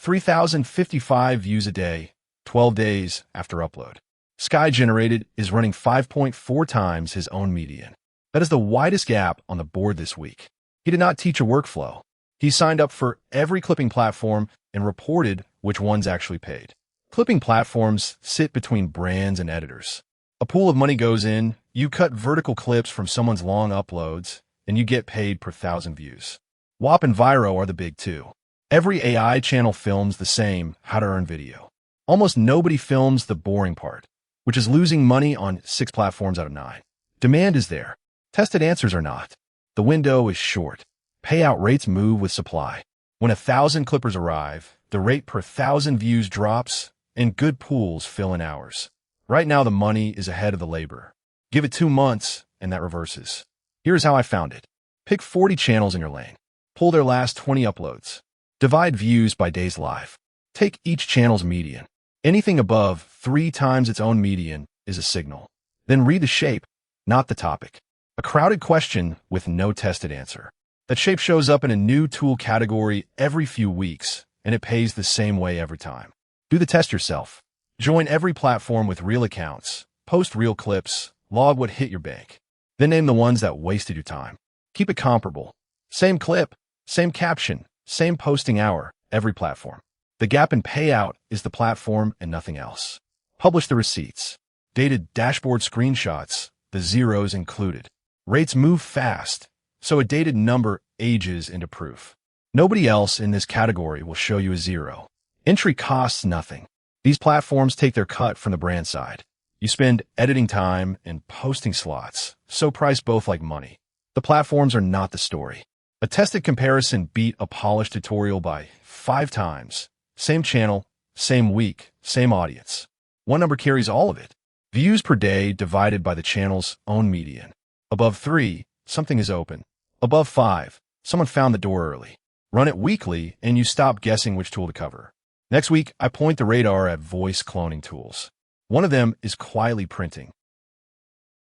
3,055 views a day, 12 days after upload. Skai Generated is running 5.4 times his own median. That is the widest gap on the board this week. He did not teach a workflow. He signed up for every clipping platform and reported which ones actually paid. Clipping platforms sit between brands and editors. A pool of money goes in, you cut vertical clips from someone's long uploads, and you get paid per 1,000 views. Whop and Vyro are the big two. Every AI channel films the same how to earn video. Almost nobody films the boring part, which is losing money on 6 platforms out of 9. Demand is there. Tested answers are not. The window is short. Payout rates move with supply. When 1,000 clippers arrive, the rate per 1,000 views drops, and good pools fill in hours. Right now, the money is ahead of the labor. Give it 2 months, and that reverses. Here's how I found it. Pick 40 channels in your lane. Pull their last 20 uploads. Divide views by days live. Take each channel's median. Anything above 3 times its own median is a signal. Then read the shape, not the topic. A crowded question with no tested answer. That shape shows up in a new tool category every few weeks, and it pays the same way every time. Do the test yourself. Join every platform with real accounts, post real clips, log what hit your bank. Then name the ones that wasted your time. Keep it comparable. Same clip, same caption, same posting hour, every platform. The gap in payout is the platform and nothing else. Publish the receipts. Dated dashboard screenshots, the zeros included. Rates move fast, so a dated number ages into proof. Nobody else in this category will show you a 0. Entry costs nothing. These platforms take their cut from the brand side. You spend editing time and posting slots, so price both like money. The platforms are not the story. A tested comparison beat a polished tutorial by 5 times. Same channel, same week, same audience. One number carries all of it. Views per day divided by the channel's own median. Above 3, something is open. Above 5, someone found the door early. Run it weekly, and you stop guessing which tool to cover. Next week, I point the radar at voice cloning tools. One of them is quietly printing.